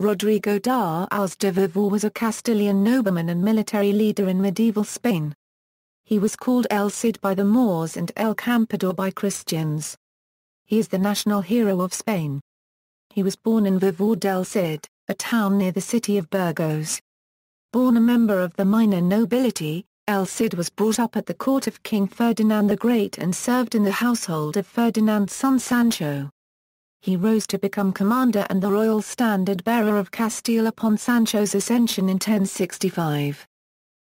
Rodrigo Díaz de Vivar was a Castilian nobleman and military leader in medieval Spain. He was called El Cid by the Moors and El Campeador by Christians. He is the national hero of Spain. He was born in Vivar del Cid, a town near the city of Burgos. Born a member of the minor nobility, El Cid was brought up at the court of King Ferdinand the Great and served in the household of Ferdinand's son Sancho. He rose to become commander and the royal standard-bearer of Castile upon Sancho's ascension in 1065.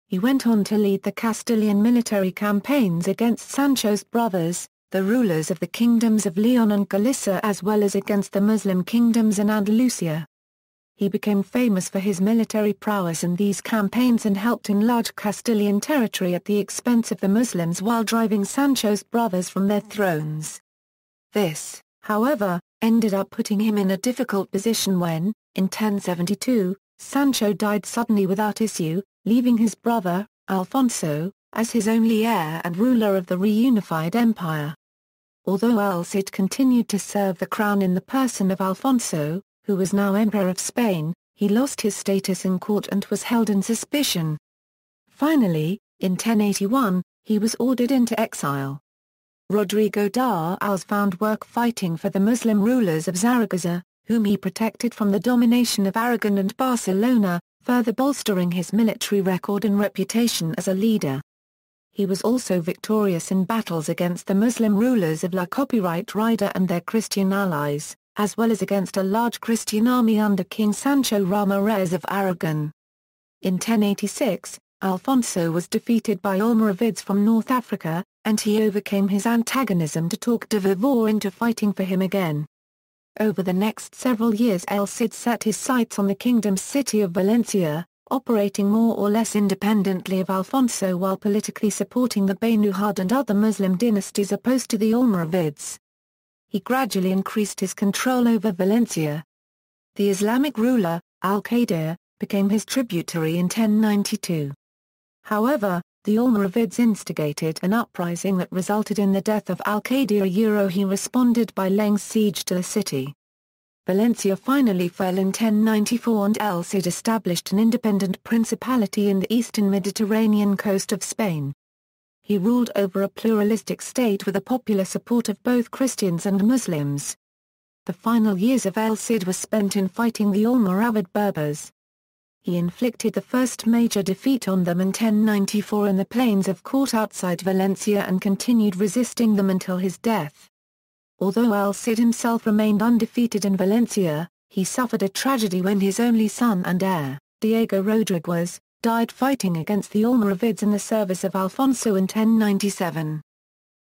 He went on to lead the Castilian military campaigns against Sancho's brothers, the rulers of the kingdoms of Leon and Galicia, as well as against the Muslim kingdoms in Andalusia. He became famous for his military prowess in these campaigns and helped enlarge Castilian territory at the expense of the Muslims while driving Sancho's brothers from their thrones. This, however, ended up putting him in a difficult position when, in 1072, Sancho died suddenly without issue, leaving his brother, Alfonso, as his only heir and ruler of the reunified empire. Although El Cid continued to serve the crown in the person of Alfonso, who was now Emperor of Spain, he lost his status in court and was held in suspicion. Finally, in 1081, he was ordered into exile. Rodrigo Díaz found work fighting for the Muslim rulers of Zaragoza, whom he protected from the domination of Aragon and Barcelona, further bolstering his military record and reputation as a leader. He was also victorious in battles against the Muslim rulers of La Copyright Rider and their Christian allies, as well as against a large Christian army under King Sancho Ramirez of Aragon. In 1086, Alfonso was defeated by Almoravids from North Africa, and he overcame his antagonism to talk de Vivar into fighting for him again. Over the next several years El Cid set his sights on the kingdom's city of Valencia, operating more or less independently of Alfonso while politically supporting the Baynujad and other Muslim dynasties opposed to the Almoravids. He gradually increased his control over Valencia. The Islamic ruler, al-Qadir, became his tributary in 1092. However, the Almoravids instigated an uprising that resulted in the death of al-Qadir. He responded by laying siege to the city. Valencia finally fell in 1094 and El Cid established an independent principality in the eastern Mediterranean coast of Spain. He ruled over a pluralistic state with the popular support of both Christians and Muslims. The final years of El Cid were spent in fighting the Almoravid Berbers. He inflicted the first major defeat on them in 1094 in the plains of Corte outside Valencia and continued resisting them until his death. Although El Cid himself remained undefeated in Valencia, he suffered a tragedy when his only son and heir, Diego Rodriguez, died fighting against the Almoravids in the service of Alfonso in 1097.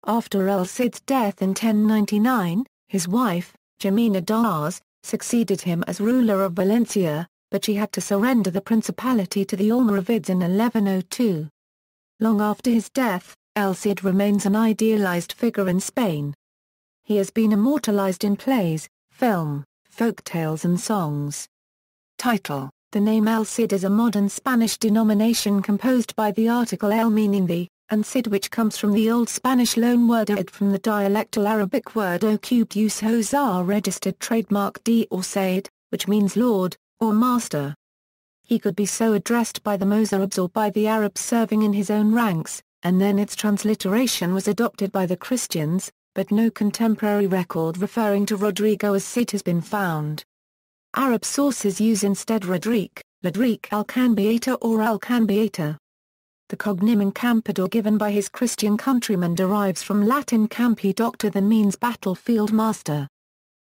After El Cid's death in 1099, his wife, Jimena Díaz, succeeded him as ruler of Valencia, but she had to surrender the principality to the Almoravids in 1102. Long after his death, El Cid remains an idealized figure in Spain. He has been immortalized in plays, film, folktales and songs. Title: The name El Cid is a modern Spanish denomination composed by the article el meaning the, and Cid, which comes from the Old Spanish loanword id from the dialectal Arabic word o cubed use hozar registered trademark d or said, which means lord, or master. He could be so addressed by the Mozarabs or by the Arabs serving in his own ranks, and then its transliteration was adopted by the Christians, but no contemporary record referring to Rodrigo as Cid has been found. Arab sources use instead Rodric al-Campeador or al-Campeador. The cognomen Campeador given by his Christian countrymen derives from Latin campi doctor that means battlefield master.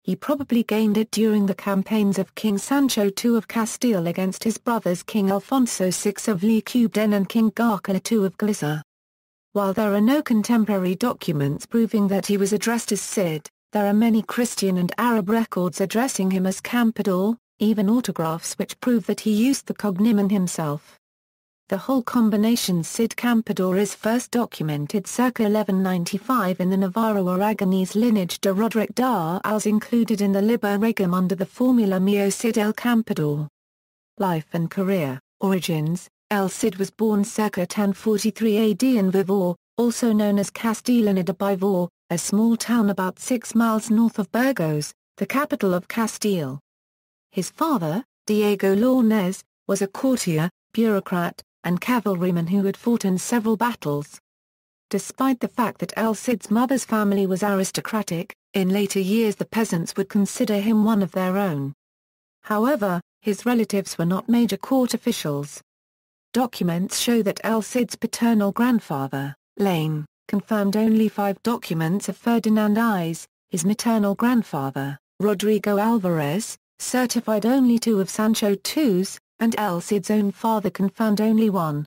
He probably gained it during the campaigns of King Sancho II of Castile against his brothers King Alfonso VI of Lequeubden and King García II of Galicia. While there are no contemporary documents proving that he was addressed as Cid, there are many Christian and Arab records addressing him as Campeador, even autographs which prove that he used the cognomen himself. The whole combination Cid-Campeador is first documented circa 1195 in the Navarro-Aragonese lineage de Roderick Díaz included in the Liber Regum under the formula Mio Cid el Campeador. Life and career. Origins. El Cid was born circa 1043 AD in Vivar, also known as Castilian de Vivar, a small town about 6 miles north of Burgos, the capital of Castile. His father, Diego Lainez, was a courtier, bureaucrat, and cavalryman who had fought in several battles. Despite the fact that El Cid's mother's family was aristocratic, in later years the peasants would consider him one of their own. However, his relatives were not major court officials. Documents show that El Cid's paternal grandfather, Lane, confirmed only 5 documents of Ferdinand I's, his maternal grandfather, Rodrigo Alvarez, certified only 2 of Sancho II's, and El Cid's own father confirmed only 1.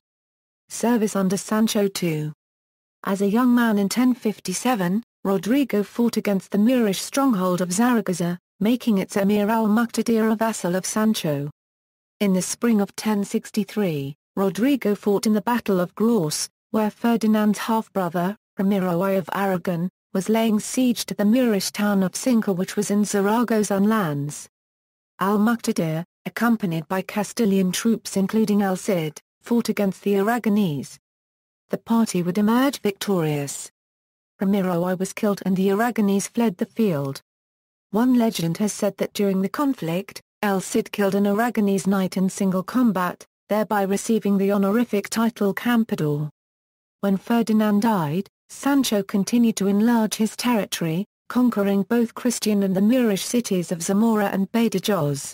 Service under Sancho II. As a young man in 1057, Rodrigo fought against the Moorish stronghold of Zaragoza, making its emir al-Muqtadir a vassal of Sancho. In the spring of 1063, Rodrigo fought in the Battle of Graus, where Ferdinand's half-brother, Ramiro I of Aragon, was laying siege to the Moorish town of Cinca, which was in Zaragozan lands. Al-Muqtadir, accompanied by Castilian troops including El Cid, fought against the Aragonese. The party would emerge victorious. Ramiro I was killed and the Aragonese fled the field. One legend has said that during the conflict, El Cid killed an Aragonese knight in single combat, thereby receiving the honorific title Campeador. When Ferdinand died, Sancho continued to enlarge his territory, conquering both Christian and the Moorish cities of Zamora and Badajoz.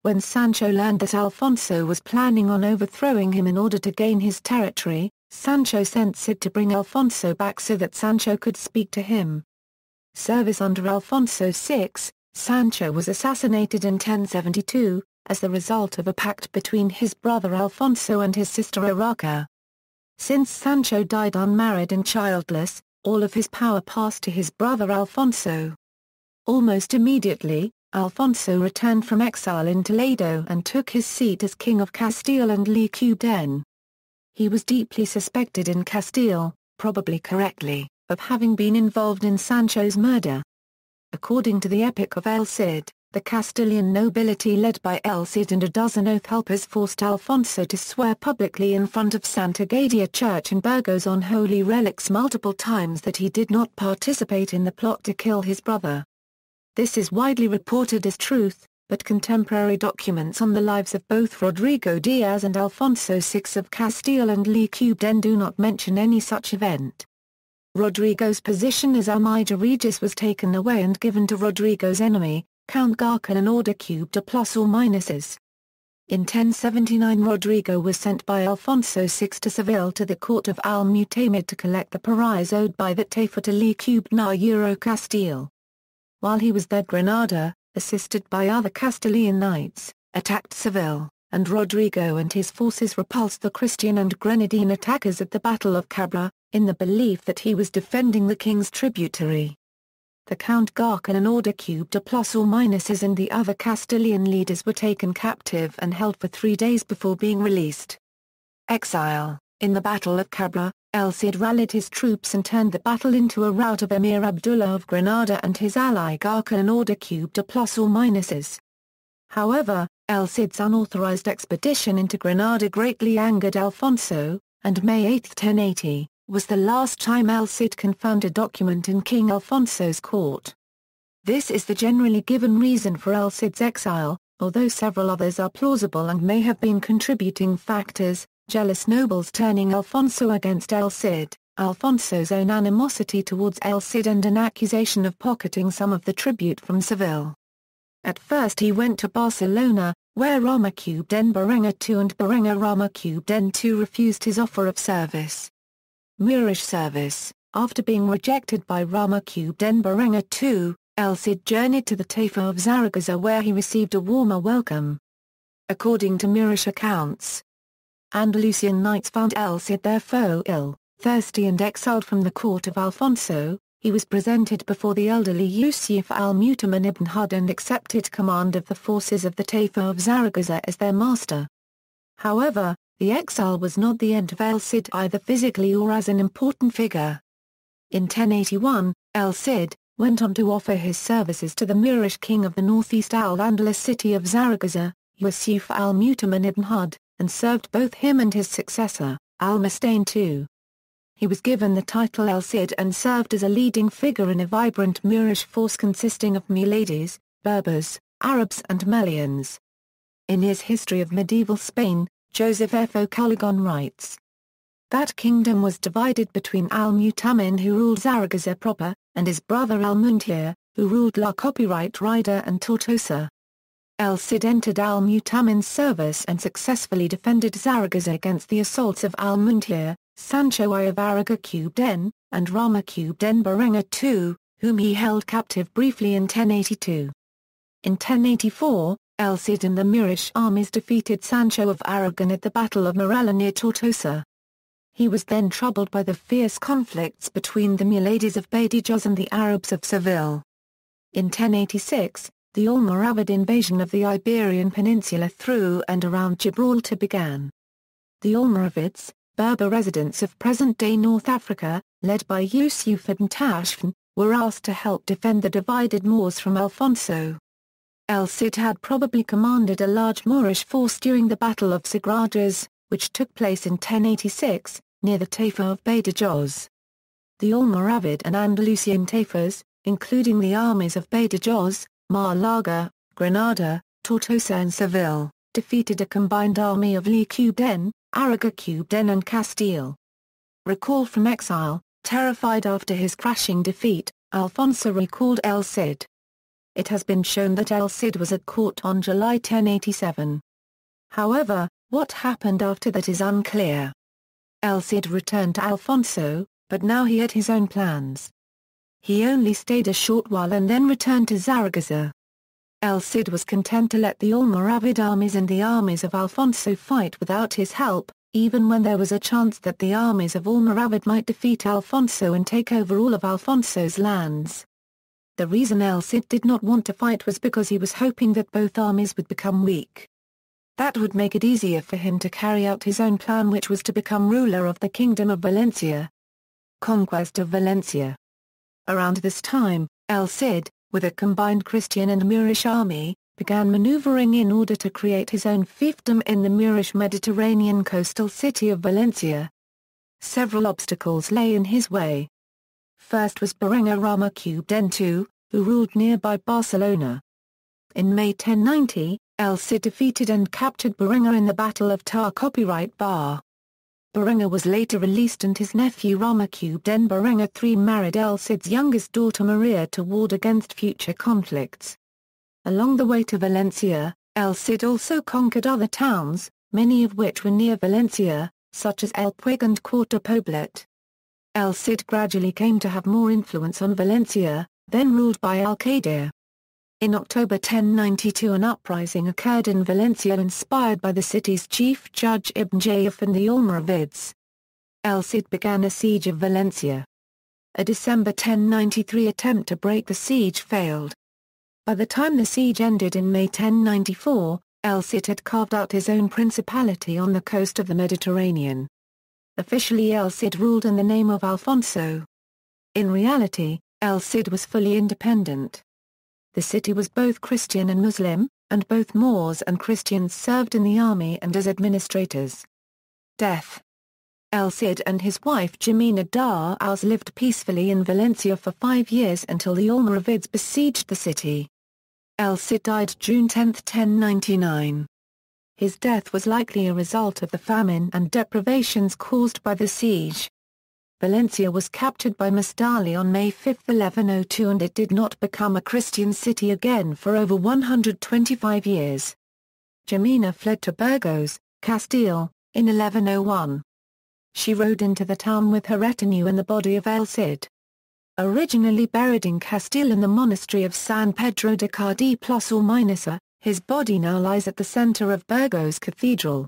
When Sancho learned that Alfonso was planning on overthrowing him in order to gain his territory, Sancho sent Cid to bring Alfonso back so that Sancho could speak to him. Service under Alfonso VI, Sancho was assassinated in 1072, as the result of a pact between his brother Alfonso and his sister Urraca. Since Sancho died unmarried and childless, all of his power passed to his brother Alfonso. Almost immediately, Alfonso returned from exile in Toledo and took his seat as King of Castile and Lequeuden. He was deeply suspected in Castile, probably correctly, of having been involved in Sancho's murder. According to the Epic of El Cid, the Castilian nobility led by El Cid and a dozen oath helpers forced Alfonso to swear publicly in front of Santa Gadia Church in Burgos on holy relics multiple times that he did not participate in the plot to kill his brother. This is widely reported as truth, but contemporary documents on the lives of both Rodrigo Díaz and Alfonso VI of Castile and Lequeuden do not mention any such event. Rodrigo's position as armiger regis was taken away and given to Rodrigo's enemy, Count Garcon, in order cubed to plus or minuses. In 1079 Rodrigo was sent by Alfonso VI to Seville to the court of Al-Mutamid to collect the prize owed by the Taifa to Lequeuden Castile. While he was there, Granada, assisted by other Castilian knights, attacked Seville, and Rodrigo and his forces repulsed the Christian and Grenadine attackers at the Battle of Cabra, in the belief that he was defending the king's tributary. The Count Garcon and order cubed to plus or minuses and the other Castilian leaders were taken captive and held for 3 days before being released. Exile. In the Battle of Cabra, El Cid rallied his troops and turned the battle into a rout of Emir Abdullah of Granada and his ally Garcon and order cubed to plus or minuses. However, El Cid's unauthorized expedition into Granada greatly angered Alfonso, and May 8, 1080, was the last time El Cid confirmed a document in King Alfonso's court. This is the generally given reason for El Cid's exile, although several others are plausible and may have been contributing factors: jealous nobles turning Alfonso against El Cid, Alfonso's own animosity towards El Cid, and an accusation of pocketing some of the tribute from Seville. At first he went to Barcelona, where Ramaqueben Berenguer II and Berenguer Ramaqueben II refused his offer of service. Moorish service. After being rejected by Ramaqueben Berenguer II, El Cid journeyed to the Taifa of Zaragoza, where he received a warmer welcome. According to Moorish accounts, Andalusian knights found El Cid their foe ill, thirsty and exiled from the court of Alfonso. He was presented before the elderly Yusuf al-Mutaman ibn Hud and accepted command of the forces of the Taifa of Zaragoza as their master. However, the exile was not the end of El Cid either physically or as an important figure. In 1081, El Cid went on to offer his services to the Moorish king of the northeast Al-Andalus city of Zaragoza, Yusuf al-Mutaman ibn Hud, and served both him and his successor, Al-Mustain II. He was given the title El Cid and served as a leading figure in a vibrant Moorish force consisting of Mulades, Berbers, Arabs and Malians. In his History of Medieval Spain, Joseph F. O'Callaghan writes, that kingdom was divided between Al-Mutamin, who ruled Zaragoza proper, and his brother Al-Muntir, who ruled La Copyright Rider and Tortosa. El Cid entered Al-Mutamin's service and successfully defended Zaragoza against the assaults of Al-Muntir, Sancho I of Araga-Cubden, and Rama-Cubden Berengar II, whom he held captive briefly in 1082. In 1084, El Cid and the Moorish armies defeated Sancho of Aragon at the Battle of Morella near Tortosa. He was then troubled by the fierce conflicts between the Mulades of Badajoz and the Arabs of Seville. In 1086, the Almoravid invasion of the Iberian Peninsula through and around Gibraltar began. The Almoravids, Berber residents of present-day North Africa, led by Yusuf ibn Tashfin, were asked to help defend the divided Moors from Alfonso. El Cid had probably commanded a large Moorish force during the Battle of Sagradas, which took place in 1086, near the Taifa of Badajoz. The Almoravid and Andalusian Taifas, including the armies of Badajoz, Malaga, Granada, Tortosa and Seville, defeated a combined army of Cubden, Araga-Cubden and Castile. Recalled from exile, terrified after his crashing defeat, Alfonso recalled El Cid. It has been shown that El Cid was at court on July 1087. However, what happened after that is unclear. El Cid returned to Alfonso, but now he had his own plans. He only stayed a short while and then returned to Zaragoza. El Cid was content to let the Almoravid armies and the armies of Alfonso fight without his help, even when there was a chance that the armies of Almoravid might defeat Alfonso and take over all of Alfonso's lands. The reason El Cid did not want to fight was because he was hoping that both armies would become weak. That would make it easier for him to carry out his own plan, which was to become ruler of the Kingdom of Valencia. Conquest of Valencia. Around this time, El Cid, with a combined Christian and Moorish army, began maneuvering in order to create his own fiefdom in the Moorish Mediterranean coastal city of Valencia. Several obstacles lay in his way. First was Berengar Rama-Cubden II, who ruled nearby Barcelona. In May 1090, El Cid defeated and captured Berengar in the Battle of Tar Copyright Bar. Berengar was later released and his nephew Rama-Cubden Berengar III married El Cid's youngest daughter Maria to ward against future conflicts. Along the way to Valencia, El Cid also conquered other towns, many of which were near Valencia, such as El Puig and Corte Poblet. El Cid gradually came to have more influence on Valencia, then ruled by Alcaide. In October 1092 an uprising occurred in Valencia inspired by the city's chief judge Ibn Jayef and the Almoravids. El Cid began a siege of Valencia. A December 1093 attempt to break the siege failed. By the time the siege ended in May 1094, El Cid had carved out his own principality on the coast of the Mediterranean. Officially El Cid ruled in the name of Alfonso. In reality, El Cid was fully independent. The city was both Christian and Muslim, and both Moors and Christians served in the army and as administrators. Death. El Cid and his wife Jimena d'Aus lived peacefully in Valencia for 5 years until the Almoravids besieged the city. El Cid died June 10, 1099. His death was likely a result of the famine and deprivations caused by the siege. Valencia was captured by Mustali on May 5, 1102 and it did not become a Christian city again for over 125 years. Jimena fled to Burgos, Castile, in 1101. She rode into the town with her retinue and the body of El Cid. Originally buried in Castile in the monastery of San Pedro de Cardí plus or minus a, his body now lies at the center of Burgos Cathedral.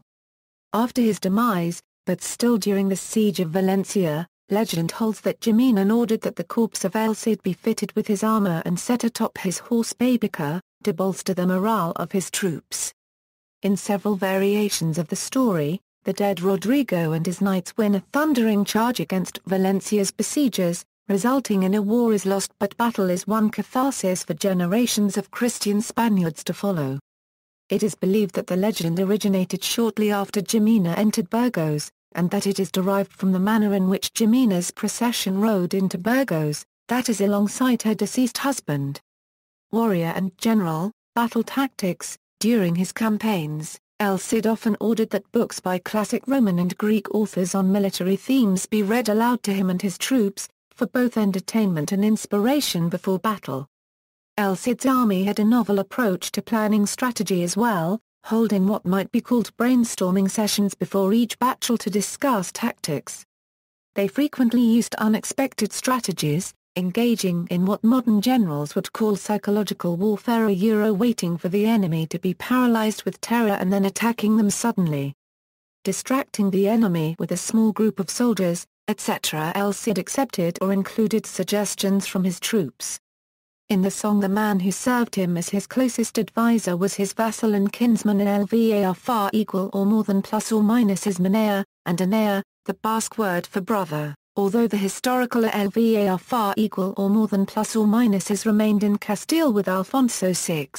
After his demise, but still during the siege of Valencia, legend holds that Jimena ordered that the corpse of El Cid be fitted with his armor and set atop his horse Babica, to bolster the morale of his troops. In several variations of the story, the dead Rodrigo and his knights win a thundering charge against Valencia's besiegers, resulting in a war is lost but battle is won catharsis for generations of Christian Spaniards to follow. It is believed that the legend originated shortly after Jimena entered Burgos, and that it is derived from the manner in which Jimena's procession rode into Burgos, that is alongside her deceased husband. Warrior and General, Battle Tactics, During his campaigns, El Cid often ordered that books by classic Roman and Greek authors on military themes be read aloud to him and his troops, for both entertainment and inspiration before battle. El Cid's army had a novel approach to planning strategy as well, holding what might be called brainstorming sessions before each battle to discuss tactics. They frequently used unexpected strategies, engaging in what modern generals would call psychological warfare, waiting for the enemy to be paralyzed with terror and then attacking them suddenly. Distracting the enemy with a small group of soldiers, etc. El Cid accepted or included suggestions from his troops. In the song, the man who served him as his closest advisor was his vassal and kinsman Lvar far equal or more than plus or minus his manea, and anea, the Basque word for brother, although the historical Lvar far equal or more than plus or minus has remained in Castile with Alfonso VI.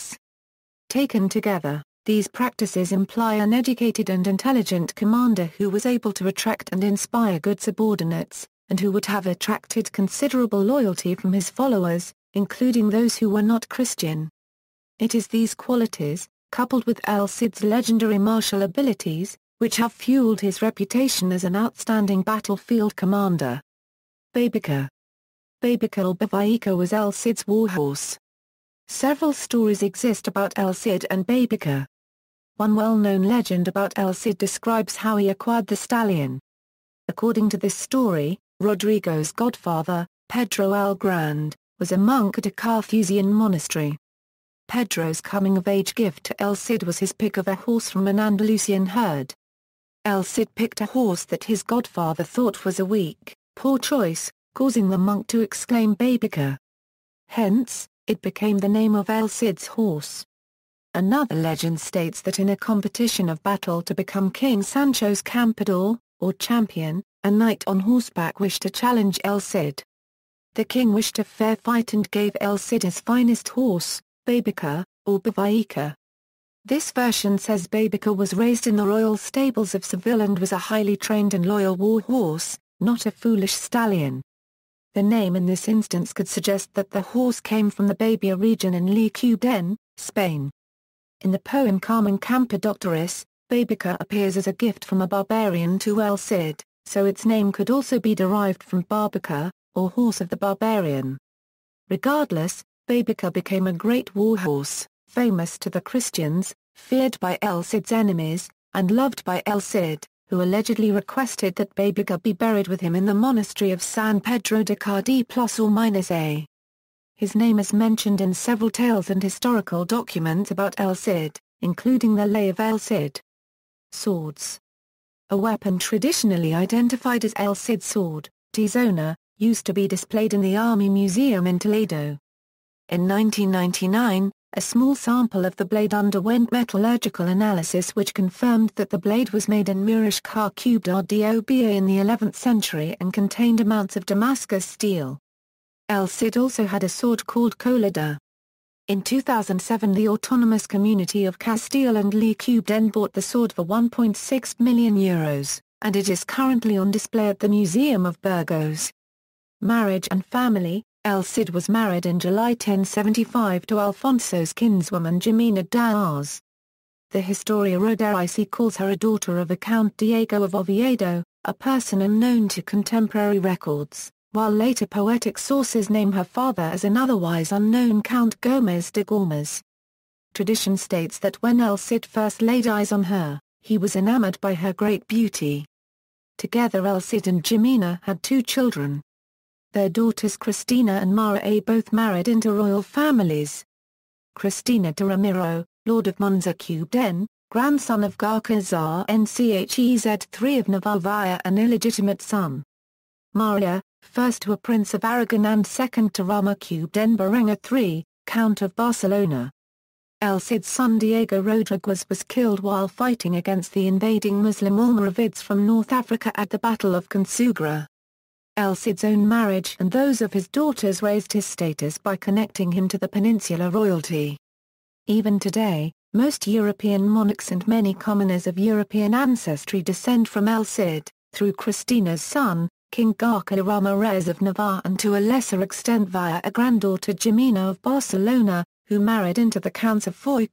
Taken together, these practices imply an educated and intelligent commander who was able to attract and inspire good subordinates, and who would have attracted considerable loyalty from his followers, including those who were not Christian. It is these qualities, coupled with El Cid's legendary martial abilities, which have fueled his reputation as an outstanding battlefield commander. Baebica. Baebica or Bavica was El Cid's warhorse. Several stories exist about El Cid and Baebica. One well-known legend about El Cid describes how he acquired the stallion. According to this story, Rodrigo's godfather, Pedro el Grande, was a monk at a Carthusian monastery. Pedro's coming-of-age gift to El Cid was his pick of a horse from an Andalusian herd. El Cid picked a horse that his godfather thought was a weak, poor choice, causing the monk to exclaim Baebica. Hence, it became the name of El Cid's horse. Another legend states that in a competition of battle to become King Sancho's Campeador, or champion, a knight on horseback wished to challenge El Cid. The king wished a fair fight and gave El Cid his finest horse, Baebica, or Bavica. This version says Baebica was raised in the royal stables of Seville and was a highly trained and loyal war horse, not a foolish stallion. The name in this instance could suggest that the horse came from the Babia region in Leeuwarden, Spain. In the poem Carmen Campedoctoris, Baebica appears as a gift from a barbarian to El Cid, so its name could also be derived from Barbica, or horse of the barbarian. Regardless, Baebica became a great warhorse, famous to the Christians, feared by El Cid's enemies, and loved by El Cid, who allegedly requested that Baebica be buried with him in the monastery of San Pedro de Cardí +or-a. His name is mentioned in several tales and historical documents about El Cid, including the Lay of El Cid. Swords. A weapon traditionally identified as El Cid's sword, Tizona, used to be displayed in the Army Museum in Toledo. In 1999, a small sample of the blade underwent metallurgical analysis which confirmed that the blade was made in Murashkar Cubdar in the 11th century and contained amounts of Damascus steel. El Cid also had a sword called Colada. In 2007, the autonomous community of Castile and Leeuwarden bought the sword for €1.6 million, and it is currently on display at the Museum of Burgos. Marriage and family. El Cid was married in July 1075 to Alfonso's kinswoman Jimena d'Ars. The Historia Roderici calls her a daughter of a Count Diego of Oviedo, a person unknown to contemporary records, while later poetic sources name her father as an otherwise unknown Count Gómez de Gómez. Tradition states that when El Cid first laid eyes on her, he was enamored by her great beauty. Together El Cid and Jimena had 2 children. Their daughters Cristina and Mara both married into royal families. Cristina to Ramiro, Lord of Monzacubden, grandson of Garcazar Nchez III of Navarra, an illegitimate son. Maria, first to a prince of Aragon and second to Ramacubden Berenga III, Count of Barcelona. El Cid's son Diego Rodriguez was killed while fighting against the invading Muslim Almoravids from North Africa at the Battle of Consugra. El Cid's own marriage and those of his daughters raised his status by connecting him to the peninsular royalty. Even today, most European monarchs and many commoners of European ancestry descend from El Cid, through Cristina's son, King Garca Ramirez of Navarre, and to a lesser extent via a granddaughter Jimena of Barcelona, who married into the Counts of Foix.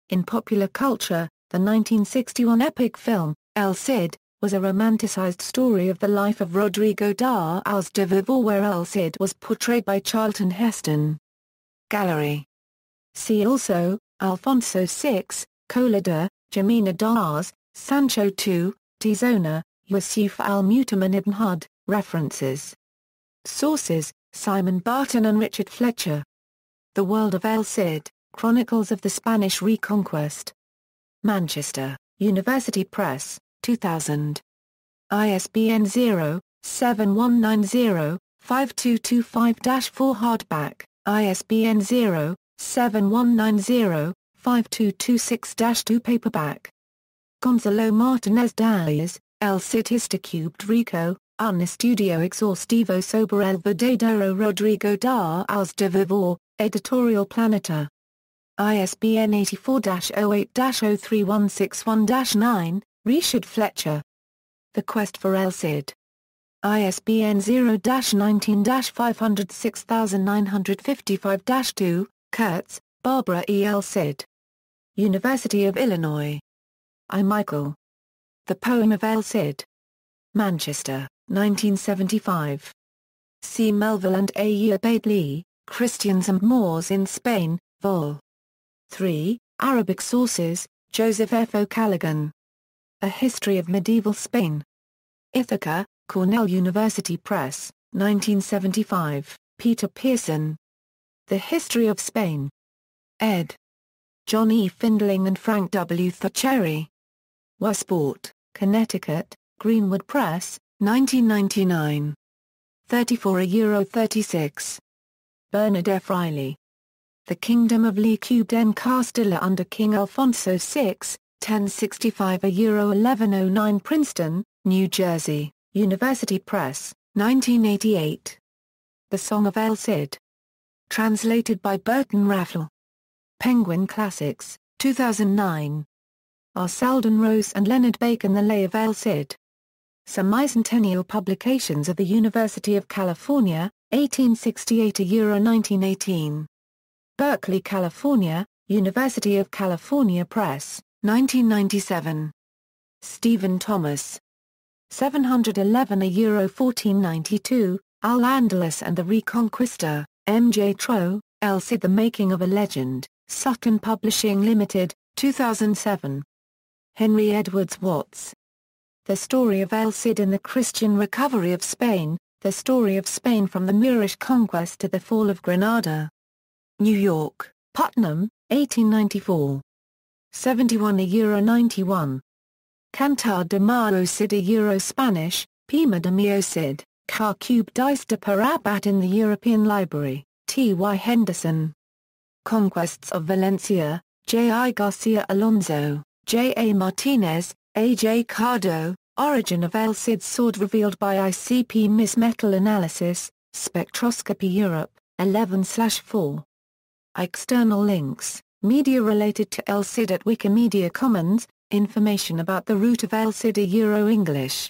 In popular culture, the 1961 epic film, El Cid, was a romanticized story of the life of Rodrigo Díaz de Vivar where El Cid was portrayed by Charlton Heston. Gallery. See also, Alfonso VI, Cola de, Jimena Diaz, Sancho II, Tizona, Yusuf al-Mutaman ibn Hud. References. Sources, Simon Barton and Richard Fletcher. The World of El Cid, Chronicles of the Spanish Reconquest. Manchester, University Press, 2000. ISBN 0-7190-5225-4 hardback, ISBN 0-7190-5226-2 paperback. Gonzalo Martinez Diaz, El Cid Histocubed Rico, un estudio exhaustivo sobre el verdadero Rodrigo Díaz de Vivar, Editorial Planeta. ISBN 84-08-036161-9, Richard Fletcher. The Quest for El Cid. ISBN 0-19-506955-2, Kurtz, Barbara E. El Cid. University of Illinois. I. Michael. The Poem of El Cid. Manchester, 1975. C. Melville and A. E. Abadley, Christians and Moors in Spain, Vol. 3, Arabic Sources, Joseph F. O'Callaghan. A History of Medieval Spain. Ithaca, Cornell University Press, 1975, Peter Pearson. The History of Spain. Ed. John E. Findling and Frank W. Thaceri. Westport, Connecticut, Greenwood Press, 1999. 34 €36. Bernard F. Riley. The Kingdom of Le Cubed en Castile under King Alfonso VI, 1065 €1109 Princeton, New Jersey, University Press, 1988. The Song of El Cid. Translated by Burton Raffel. Penguin Classics, 2009. R. Selden Rose and Leonard Bacon The Lay of El Cid. Semicentennial Publications of the University of California, 1868 1918. Berkeley, California, University of California Press, 1997. Stephen Thomas. 711 €1492, Al-Andalus and the Reconquista, M. J. Troe, El Cid The Making of a Legend, Sutton Publishing Limited, 2007. Henry Edwards Watts. The Story of El Cid in the Christian Recovery of Spain, The Story of Spain from the Moorish Conquest to the Fall of Granada. New York, Putnam, 1894. 71 €91. Cantar de Mao Cid Euro-Spanish, Pima de Mio Cid, Car Cube Dice de Parabat in the European Library, T. Y. Henderson. Conquests of Valencia, J. I. Garcia Alonso, J. A. Martinez, A. J. Cardo, Origin of El Cid's Sword revealed by ICP Miss Metal Analysis, Spectroscopy Europe, 11/4. External links, media related to El Cid at Wikimedia Commons, information about the root of El Cid Euro-English.